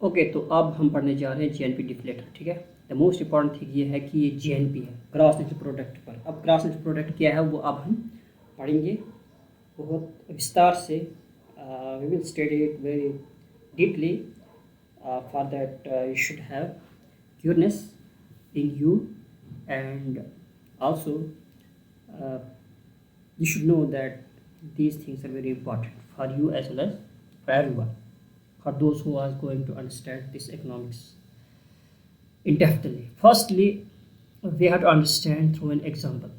Okay, तो अब हम पढ़ने जा रहे हैं जीएनपी डिफ्लेटर। ठीक है, द मोस्ट इंपॉर्टेंट थिंग ये है कि ये जीएनपी है, ग्रॉस नेशनल प्रोडक्ट पर। अब ग्रॉस नेशनल प्रोडक्ट क्या है वो अब हम पढ़ेंगे बहुत विस्तार से। We will study it very deeply. For that you should have curiousness in you, and also you should know that these things are very important for you as well as for everyone, for those who are going to understand this economics in depthly. Firstly, we have to understand through an example.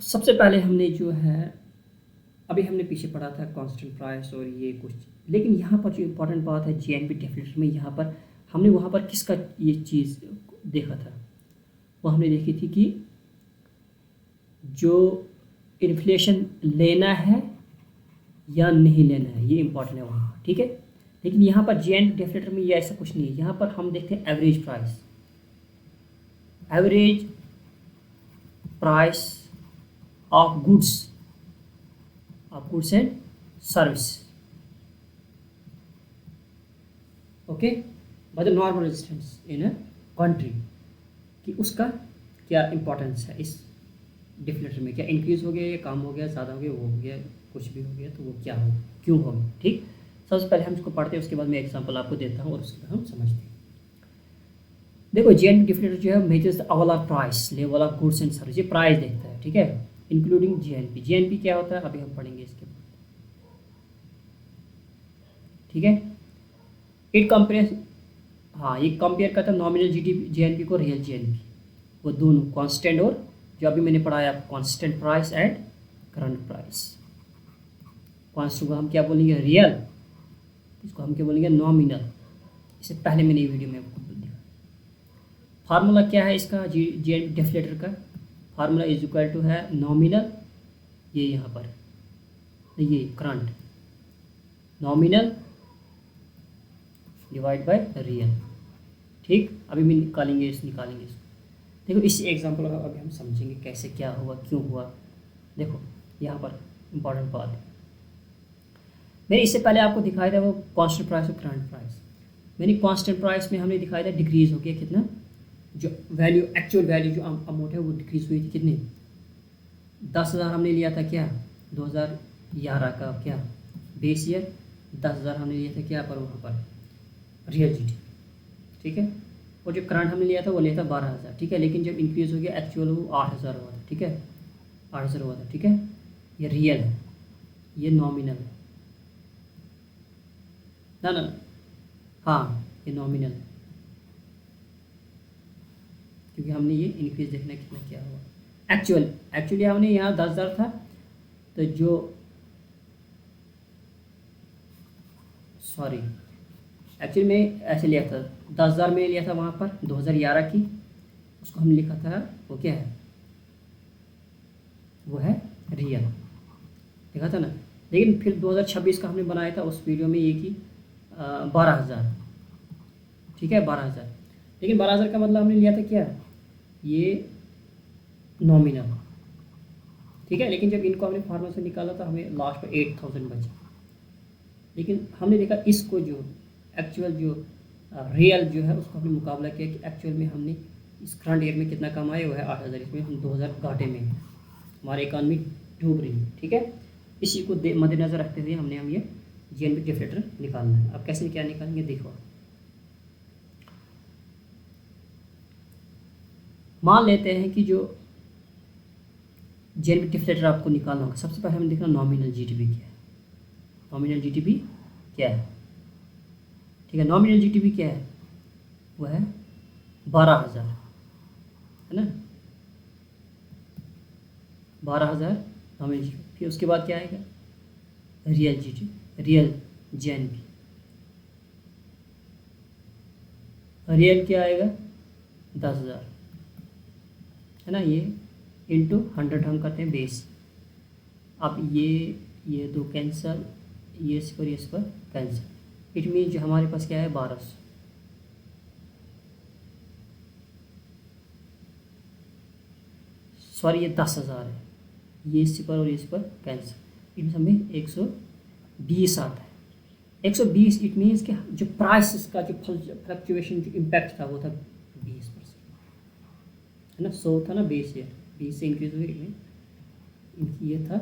सबसे पहले हमने जो है अभी हमने पीछे पढ़ा था कांस्टेंट प्राइस और ये कुछ, लेकिन यहाँ पर जो इम्पोर्टेंट बात है जीएनपी डेफिनेशन में, यहाँ पर हमने वहाँ पर किसका ये चीज़ देखा था, वो हमने देखी थी कि जो इन्फ्लेशन लेना है या नहीं लेना है, ये इम्पोर्टेंट है वहाँ। ठीक है, लेकिन यहाँ पर जीएनपी डेफिनेटर में ये ऐसा कुछ नहीं है। यहाँ पर हम देखते हैं average price, average price of goods, of goods and service. Okay, by the normal resistance in a country, कि उसका क्या इंपॉर्टेंस है इस डिफ्लेटर में, क्या इंक्रीज हो गया या कम हो गया, ज़्यादा हो गया, वो हो गया, कुछ भी हो गया, तो वो क्या हो, क्यों हो गया। ठीक, सबसे पहले हम इसको पढ़ते हैं, उसके बाद मैं एग्जांपल आपको देता हूँ और उसके बाद हम समझते हैं। देखो, जीएनपी डिफ्लेटर जो है measures the overall price level of goods and service, ये प्राइस देखता है। ठीक है, इंक्लूडिंग जीएनपी। जीएनपी क्या होता है अभी हम पढ़ेंगे इसके बाद। ठीक है, इट कंपेयर, हाँ ये कंपेयर करता है नॉमिनल जीएनपी को रियल जीएनपी, वो दोनों कांस्टेंट, और जो अभी मैंने पढ़ाया constant price and current price. Constant को हम क्या बोलेंगे, रियल, इसको हम क्या बोलेंगे, नॉमिनल। इससे पहले मैंने ये वीडियो में आपको दिया। फार्मूला क्या है इसका, जीएनपी डेफिलेटर का फार्मूला इज इक्वल टू है नॉमिनल, ये यहाँ पर ये current, nominal divide by real. ठीक, अभी मैं निकालेंगे इसको। देखो इसी एग्जांपल का अभी हम समझेंगे कैसे क्या हुआ, क्यों हुआ। देखो यहाँ पर इम्पॉर्टेंट बात है, मैंने इससे पहले आपको दिखाया था वो कांस्टेंट प्राइस और करंट प्राइस। मैंने कांस्टेंट प्राइस में हमने दिखाया था डिक्रीज हो गया कितना, जो वैल्यू, एक्चुअल वैल्यू जो अमाउंट है वो डिक्रीज हुई थी कितनी, 10,000 हमने लिया था क्या 2011 का क्या बेस ईयर, 10,000 हमने लिया था क्या पर वहाँ पर रियल जीडी। ठीक है, और जो करंट हमने लिया था वो लिया था 12,000। ठीक है, लेकिन जब इंक्रीज हो गया एक्चुअल वो 8,000 हुआ था। ठीक है, 8,000 हुआ था। ठीक है, ये रियल है, ये नॉमिनल है ना, हाँ ये नॉमिनल है, क्योंकि हमने ये इंक्रीज देखना कितना क्या हुआ। एक्चुअली हमने यहाँ 10,000 था, तो जो सॉरी एक्चुअली मैं ऐसे लिया था 10,000 में लिया था वहाँ पर 2011 की, उसको हमने लिखा था वो क्या है, वो है रियल, लिखा था ना। लेकिन फिर 2026 का हमने बनाया था उस वीडियो में ये कि 12,000। ठीक है, 12,000, लेकिन 12,000 का मतलब हमने लिया था क्या, ये नॉमिनल। ठीक है, लेकिन जब इनको हमने फार्मूला से निकाला तो हमें लास्ट में 8,000 बचा। लेकिन हमने देखा इसको जो एक्चुअल जो रियल जो है उसको हमने मुकाबला किया कि एक्चुअल में हमने इस करंट ईयर में कितना कमाया, वो है 8,000, इसमें हम 2,000 घाटे में हैं, हमारी इकॉनमी डूब रही है। ठीक है, इसी को मद्देनजर रखते हुए हमने ये जीएनपी डेफिलेटर निकालना है। अब कैसे क्या निकालेंगे देखो, मान लेते हैं कि जो जीएनपी डेफिलेटर आपको निकालना होगा, सबसे पहले हमें देखना नॉमिनल जीडीपी क्या है। नॉमिनल जीडीपी क्या है, ठीक है, नॉमिनल जीडीपी क्या है, वो है 12,000, है ना, 12,000 नॉमिनल जीडीपी। फिर उसके बाद क्या आएगा, real GDP, real GNP, real क्या आएगा 10,000, है ना, ये इंटू 100 हम करते हैं बेस। अब ये दो कैंसल, ये इस पर कैंसिल, इट मीन जो हमारे पास क्या है 1200। सॉरी ये 10,000 है, ये इस पर और इस पर कैंसिल, इन सब में 120 आता है। 120 इट मीन्स कि जो प्राइस का जो फ्लक्चुएशन जो इम्पैक्ट था वो था 20%, है ना। 100 था ना बेस ईयर, 20 से इंक्रीज हुई इनकी, ये था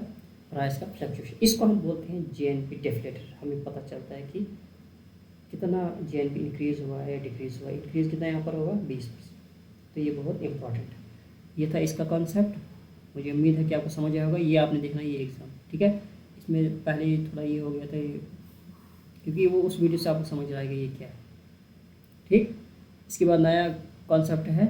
प्राइस का फ्लक्चुएशन। इसको हम बोलते हैं जेएनपी डेफ्लेटर। हमें पता चलता है कि कितना जेएनपी इंक्रीज़ हुआ है, डिक्रीज़ हुआ है। इंक्रीज़ कितना यहाँ पर होगा 20%। तो ये बहुत इंपॉर्टेंट है। ये था इसका कॉन्सेप्ट। मुझे उम्मीद है कि आपको समझ आया होगा। ये आपने देखना ये एग्ज़ाम, ठीक है। इसमें पहले थोड़ा ये हो गया था ये, क्योंकि वो उस वीडियो से आपको समझ आएगा ये क्या है, ठीक। इसके बाद नया कॉन्सेप्ट है